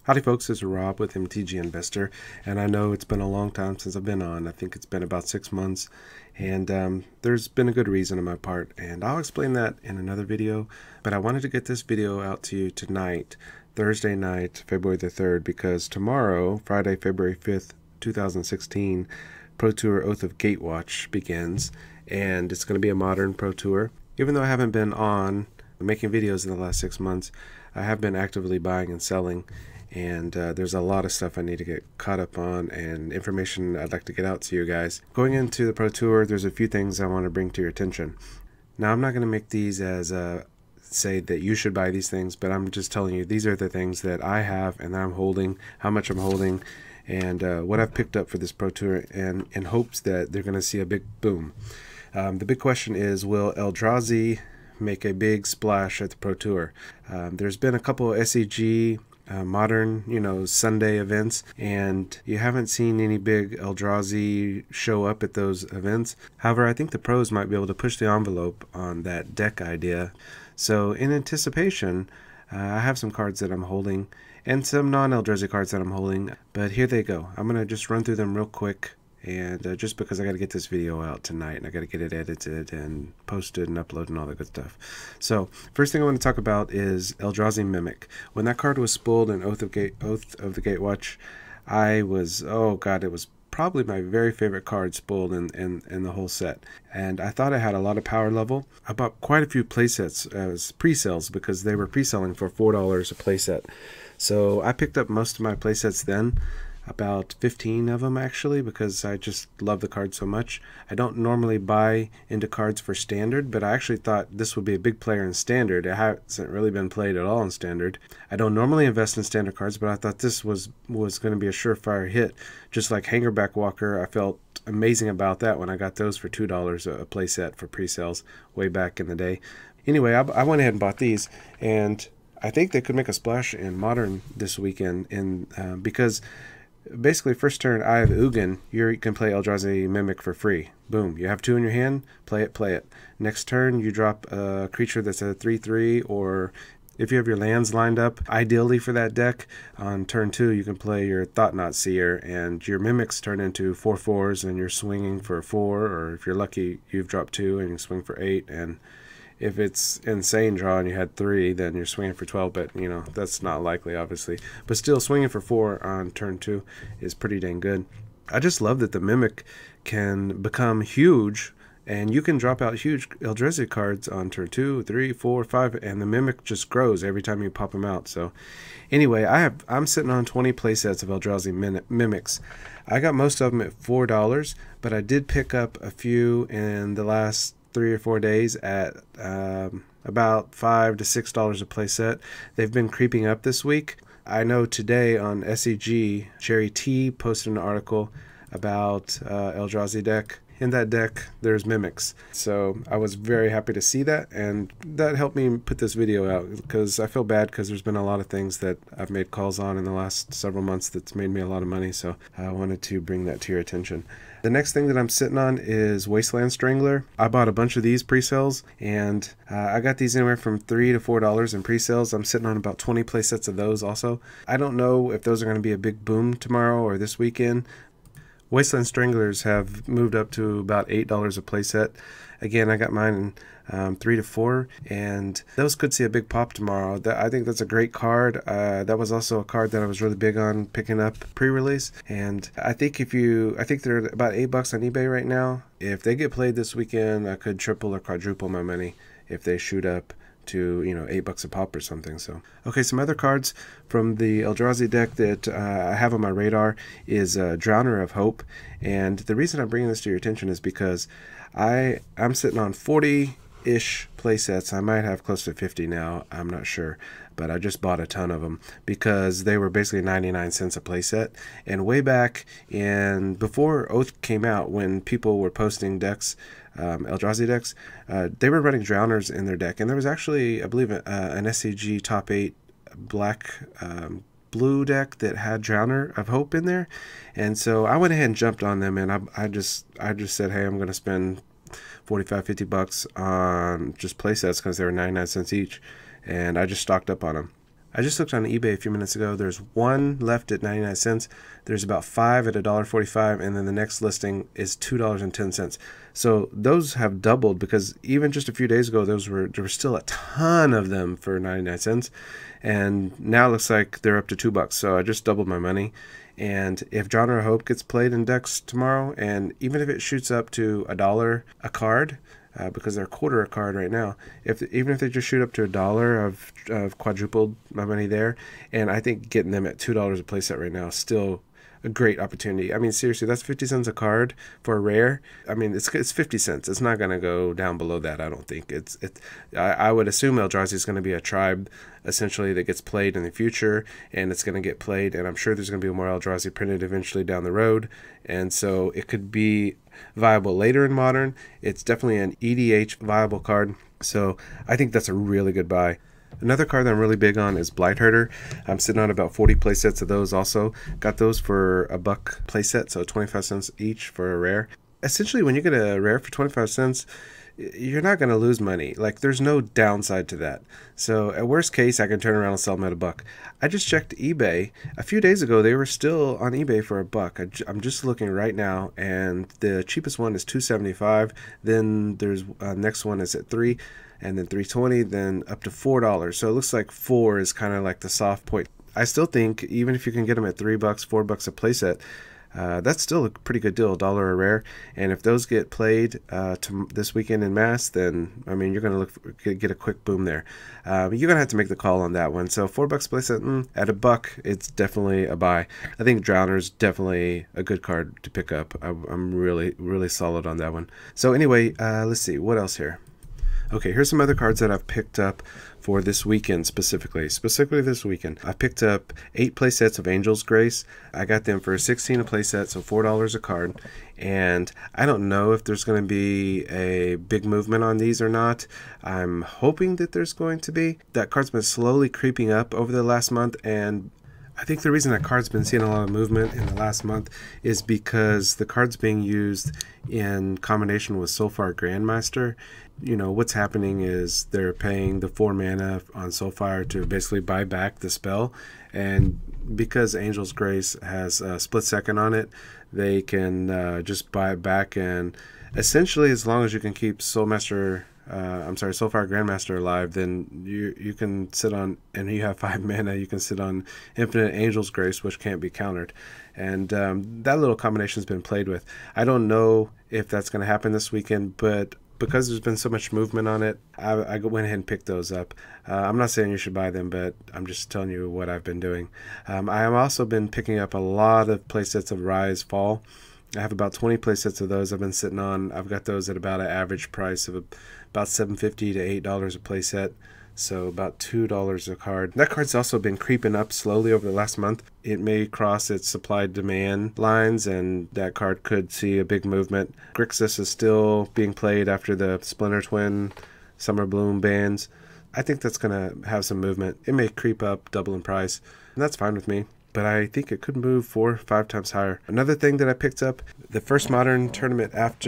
Howdy folks, this is Rob with MTG Investor, and I know it's been a long time since I've been on. I think it's been about 6 months, and there's been a good reason on my part, and I'll explain that in another video. But I wanted to get this video out to you tonight, Thursday night, February the 3rd, because tomorrow, Friday, February 5th, 2016, Pro Tour Oath of Gatewatch begins, and it's going to be a modern Pro Tour. Even though I haven't been on making videos in the last 6 months, I have been actively buying and selling, and there's a lot of stuff I need to get caught up on and information I'd like to get out to you guys. Going into the Pro Tour, there's a few things I want to bring to your attention. Now, I'm not going to make these as say that you should buy these things, but I'm just telling you these are the things that I have and that I'm holding, how much I'm holding, and what I've picked up for this Pro Tour, and in hopes that they're going to see a big boom. The big question is, will Eldrazi make a big splash at the Pro Tour? There's been a couple of SEG modern, Sunday events, and you haven't seen any big Eldrazi show up at those events. However, I think the pros might be able to push the envelope on that deck idea. So in anticipation, I have some cards that I'm holding and some non-Eldrazi cards that I'm holding, but here they go. I'm going to just run through them real quick, and just because I got to get this video out tonight and I got to get it edited and posted and uploaded and all that good stuff. So first thing I want to talk about is Eldrazi Mimic. When that card was spoiled in Oath of the Gatewatch, I was, oh god, it was probably my very favorite card spoiled in the whole set, and I thought it had a lot of power level. I bought quite a few playsets as pre-sales because they were pre-selling for $4 a playset. So I picked up most of my playsets then, about 15 of them actually, because I just love the card so much. I don't normally buy into cards for standard, but I actually thought this would be a big player in standard. It hasn't really been played at all in standard. I don't normally invest in standard cards, but I thought this was going to be a surefire hit. Just like Hangerback Walker, I felt amazing about that when I got those for $2 a playset for pre-sales way back in the day. Anyway, I went ahead and bought these, and I think they could make a splash in Modern this weekend, because basically, first turn, I have Ugin. You can play Eldrazi Mimic for free. Boom. You have 2 in your hand, play it, play it. Next turn, you drop a creature that's a 3/3, or if you have your lands lined up, ideally for that deck, on turn 2, you can play your Thought-Knot Seer, and your Mimics turn into 4/4s, and you're swinging for 4, or if you're lucky, you've dropped 2, and you swing for 8, and if it's insane draw and you had 3, then you're swinging for 12, but that's not likely, obviously. But still, swinging for 4 on turn 2 is pretty dang good. I just love that the Mimic can become huge, and you can drop out huge Eldrazi cards on turn 2, 3, 4, 5, and the Mimic just grows every time you pop them out. So anyway, I'm sitting on 20 playsets of Eldrazi Mimics. I got most of them at $4, but I did pick up a few in the last 3 or 4 days at about $5 to $6 a playset. They've been creeping up this week. I know today on SEG, Cherry T posted an article about Eldrazi deck. In that deck, there's Mimics. So I was very happy to see that, and that helped me put this video out, because I feel bad because there's been a lot of things that I've made calls on in the last several months that's made me a lot of money, so I wanted to bring that to your attention. The next thing that I'm sitting on is Wasteland Strangler. I bought a bunch of these pre-sales, and I got these anywhere from $3 to $4 in pre-sales. I'm sitting on about 20 playsets of those also. I don't know if those are going to be a big boom tomorrow or this weekend. Wasteland Stranglers have moved up to about $8 a playset. Again, I got mine in 3 to 4, and those could see a big pop tomorrow. I think that's a great card. That was also a card that I was really big on picking up pre-release, and I think they're about $8 on eBay right now. If they get played this weekend, I could triple or quadruple my money if they shoot up to $8 a pop or something. So okay, some other cards from the Eldrazi deck that I have on my radar is Drowner of Hope, and the reason I'm bringing this to your attention is because I'm sitting on 40-ish playsets. I might have close to 50 now, I'm not sure, but I just bought a ton of them because they were basically 99 cents a playset. And way back before Oath came out, when people were posting decks, Eldrazi decks, they were running Drowners in their deck, and there was actually, I believe, an SCG top 8 blue deck that had Drowner of Hope in there, and so I went ahead and jumped on them, and I just said, hey, I'm going to spend $45-50 on just playsets because they were 99 cents each, and I just stocked up on them. I just looked on eBay a few minutes ago. There's one left at 99 cents. There's about 5 at $1.45, and then the next listing is $2.10. So those have doubled, because even just a few days ago, there were still a ton of them for 99 cents, and now it looks like they're up to $2. So I just doubled my money. And if Genre of Hope gets played in decks tomorrow, and even if it shoots up to $1 a card, because they're a quarter a card right now, even if they just shoot up to $1, I've quadrupled my money there. And I think getting them at $2 a playset right now is still a great opportunity. I mean, seriously, that's 50 cents a card for a rare. I mean, it's 50 cents. It's not going to go down below that, I don't think. I would assume Eldrazi is going to be a tribe, essentially, that gets played in the future, and it's going to get played, and I'm sure there's going to be more Eldrazi printed eventually down the road, and so it could be viable later in Modern. It's definitely an EDH viable card, so I think that's a really good buy. Another card that I'm really big on is Blight Herder. I'm sitting on about 40 playsets of those also. Got those for $1 playset, so 25 cents each for a rare. Essentially, when you get a rare for 25 cents, you're not going to lose money. Like, there's no downside to that. So at worst case, I can turn around and sell them at $1. I just checked eBay. A few days ago, they were still on eBay for $1. I'm just looking right now, and the cheapest one is $2.75. Then there's next one is at $3, and then $3.20, then up to $4. So it looks like 4 is kind of like the soft point. I still think even if you can get them at $3, $4 a playset, that's still a pretty good deal, $1 a rare. And if those get played this weekend in mass, then I mean, you're going to get a quick boom there. You're going to have to make the call on that one. So $4 playset, at $1, it's definitely a buy. I think Drowner's definitely a good card to pick up. I'm really solid on that one. So anyway, let's see what else here. Okay, here's some other cards that I've picked up for this weekend specifically. Specifically this weekend, I picked up 8 playsets of Angel's Grace. I got them for $16 a playset, so $4 a card. And I don't know if there's going to be a big movement on these or not. I'm hoping that there's going to be. That card's been slowly creeping up over the last month, and I think the reason that card's been seeing a lot of movement in the last month is because the card's being used in combination with Soulfire Grandmaster. You know, what's happening is they're paying the 4 mana on Soulfire to basically buy back the spell, and because Angel's Grace has a split second on it, they can just buy it back, and essentially as long as you can keep Soulfire Grandmaster alive, then you can sit on, and you have 5 mana, you can sit on Infinite Angel's Grace, which can't be countered. And that little combination has been played with. I don't know if that's going to happen this weekend, but because there's been so much movement on it, I went ahead and picked those up. I'm not saying you should buy them, but I'm just telling you what I've been doing. I have also been picking up a lot of playsets of Rise Fall. I have about 20 playsets of those I've been sitting on. I've got those at about an average price of about $7.50 to $8 a playset, so about $2 a card. That card's also been creeping up slowly over the last month. It may cross its supply-demand lines, and that card could see a big movement. Grixis is still being played after the Splinter Twin Summer Bloom bans. I think that's going to have some movement. It may creep up, double in price, and that's fine with me, but I think it could move 4 or 5 times higher. Another thing that I picked up, the first Modern tournament that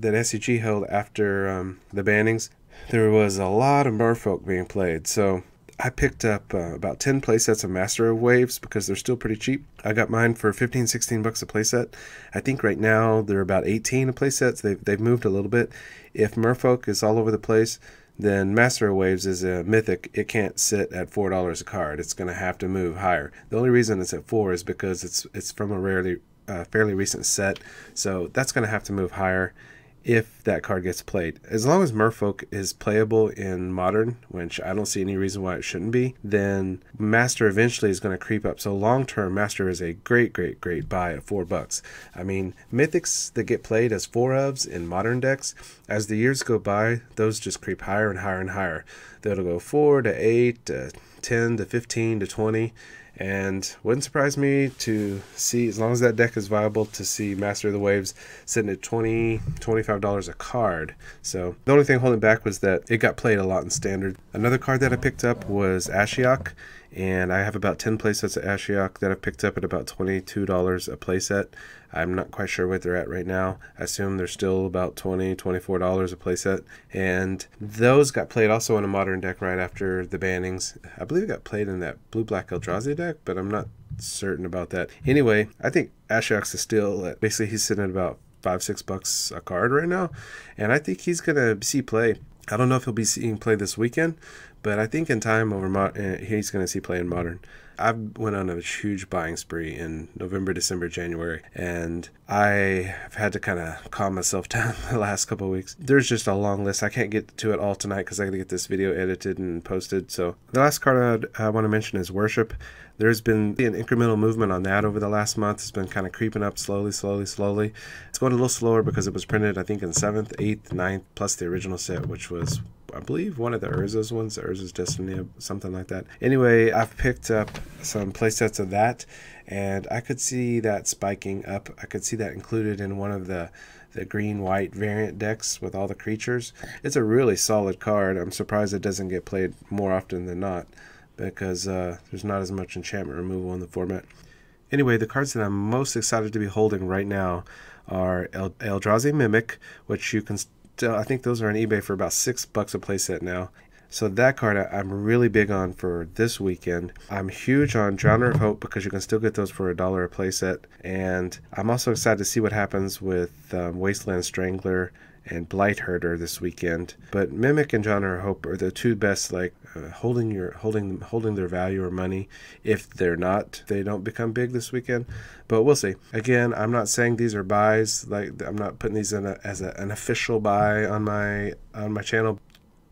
SCG held after the bannings, there was a lot of merfolk being played. So I picked up about 10 playsets of Master of Waves because they're still pretty cheap. I got mine for $15-16 a playset. I think right now they're about 18 a playset. They've moved a little bit. If merfolk is all over the place, then Master of Waves is a mythic. It can't sit at $4 a card. It's going to have to move higher. The only reason it's at 4 is because it's from a fairly recent set, so that's going to have to move higher if that card gets played. As long as Merfolk is playable in Modern, which I don't see any reason why it shouldn't be, then Master eventually is going to creep up. So long term, Master is a great buy at $4. I mean, mythics that get played as 4-ofs in Modern decks, as the years go by, those just creep higher and higher and higher. They'll go 4 to 8 to 10 to 15 to 20. And wouldn't surprise me to see, as long as that deck is viable, to see Master of the Waves sitting at $20, $25 a card. So the only thing holding back was that it got played a lot in Standard. Another card that I picked up was Ashiok, and I have about 10 playsets of Ashiok that I've picked up at about $22 a playset. I'm not quite sure what they're at right now. I assume they're still about $20, $24 a playset. And those got played also in a modern deck right after the bannings. I believe it got played in that blue-black Eldrazi deck, but I'm not certain about that. Anyway, I think Ashiok's is still at, basically he's sitting at about $5-6 a card right now, and I think he's gonna see play. I don't know if he'll be seeing play this weekend, but I think in time he's going to see play in Modern. I went on a huge buying spree in November, December, January, and I have had to kind of calm myself down the last couple of weeks. There's just a long list. I can't get to it all tonight because I got to get this video edited and posted. So the last card I want to mention is Worship. There's been an incremental movement on that over the last month. It's been kind of creeping up slowly. It's going a little slower because it was printed, I think, in 7th, 8th, 9th, plus the original set, which was, I believe, one of the Urza's ones, the Urza's Destiny, something like that. Anyway, I've picked up some playsets of that, and I could see that spiking up. I could see that included in one of the green-white variant decks with all the creatures. It's a really solid card. I'm surprised it doesn't get played more often than not, because there's not as much enchantment removal in the format. Anyway, the cards that I'm most excited to be holding right now are Eldrazi Mimic, which you can still, I think those are on eBay for about $6 a playset now. So that card I'm really big on for this weekend. I'm huge on Drowner of Hope because you can still get those for $1 a playset. And I'm also excited to see what happens with Wasteland Strangler and Blight Herder this weekend. But Mimic and Drowner of Hope are the two best, like holding their value or money. If they don't become big this weekend. But we'll see. Again, I'm not saying these are buys. Like, I'm not putting these in as an official buy on my channel.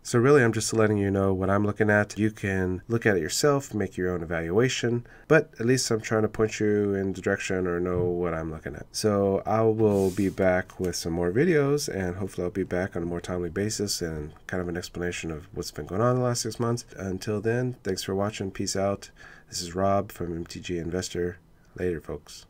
So really, I'm just letting you know what I'm looking at. You can look at it yourself, make your own evaluation, but at least I'm trying to point you in the direction or know what I'm looking at. So I will be back with some more videos, and hopefully I'll be back on a more timely basis and kind of an explanation of what's been going on in the last 6 months. Until then, thanks for watching. Peace out. This is Rob from MTG Investor. Later, folks.